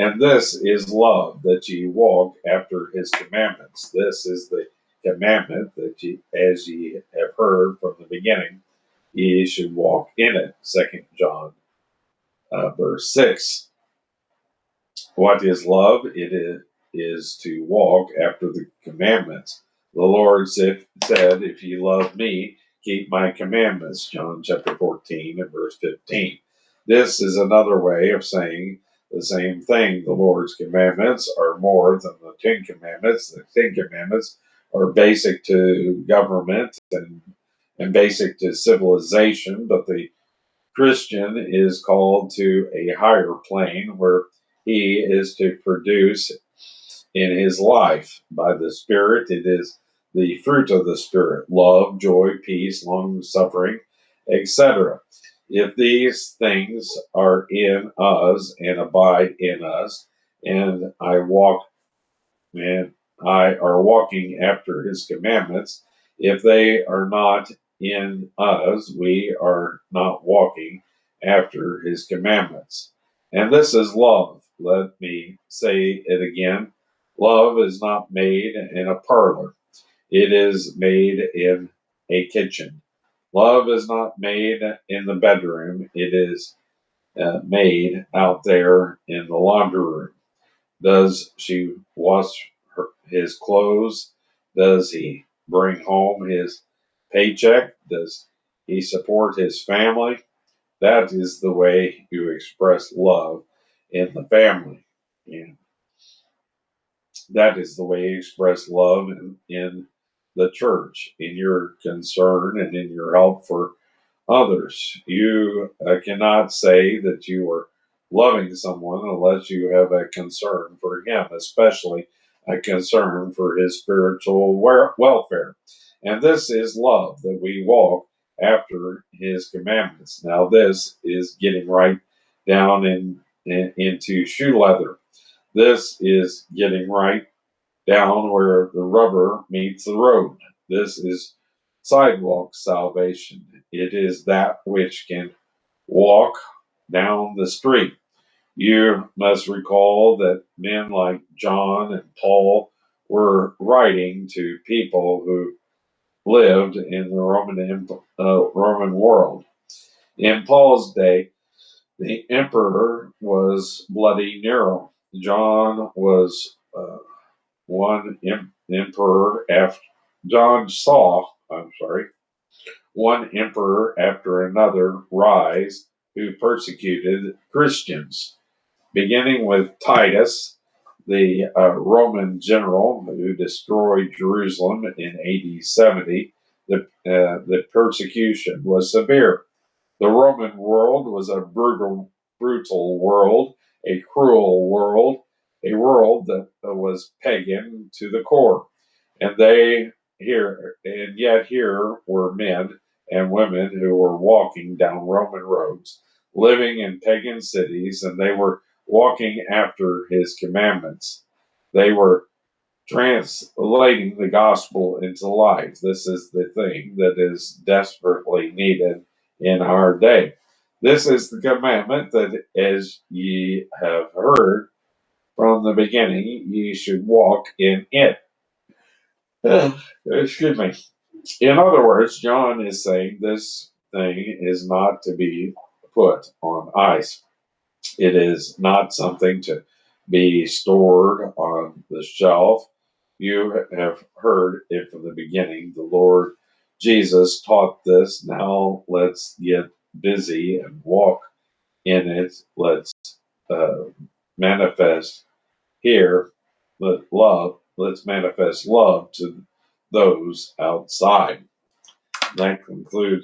And this is love, that ye walk after his commandments. This is the commandment, that ye, as ye have heard from the beginning, ye should walk in it. 2 John verse 6. What is love? Is to walk after the commandments. The Lord said, if ye love me, keep my commandments. John chapter 14 and verse 15. This is another way of saying the same thing. The Lord's commandments are more than the Ten Commandments. The Ten Commandments are basic to government and basic to civilization, but the Christian is called to a higher plane where he is to produce in his life by the Spirit. It is the fruit of the Spirit: love, joy, peace, long suffering, etc. If these things are in us and abide in us, and I are walking after his commandments, if they are not in us, we are not walking after his commandments. And this is love. Let me say it again. Love is not made in a parlor. It is made in a kitchen. Love is not made in the bedroom. It is made out there in the laundry room. Does she wash his clothes? Does he bring home his paycheck? Does he support his family? That is the way you express love in the family. And that is the way you express love in the church, in your concern and in your help for others. You cannot say that you are loving someone unless you have a concern for him, especially a concern for his spiritual welfare. And this is love, that we walk after his commandments. Now, this is getting right down into shoe leather. This is getting right down where the rubber meets the road. This is sidewalk salvation. It is that which can walk down the street. You must recall that men like John and Paul were writing to people who lived in the Roman world. In Paul's day, the emperor was Bloody Nero. John was one emperor after John saw, I'm sorry, one emperor after another rise who persecuted Christians, beginning with Titus, the Roman general who destroyed Jerusalem in AD 70. The persecution was severe. The Roman world was a brutal world, a cruel world, a world that was pagan to the core. And yet here were men and women who were walking down Roman roads, living in pagan cities, and they were walking after his commandments. They were translating the gospel into life. This is the thing that is desperately needed in our day. This is the commandment, that as ye have heard from the beginning, ye should walk in it. Excuse me. In other words, John is saying this thing is not to be put on ice. It is not something to be stored on the shelf. You have heard it from the beginning. The Lord Jesus taught this. Now let's get busy and walk in it. Let's uh, manifest here. Let's manifest love to those outside. That concludes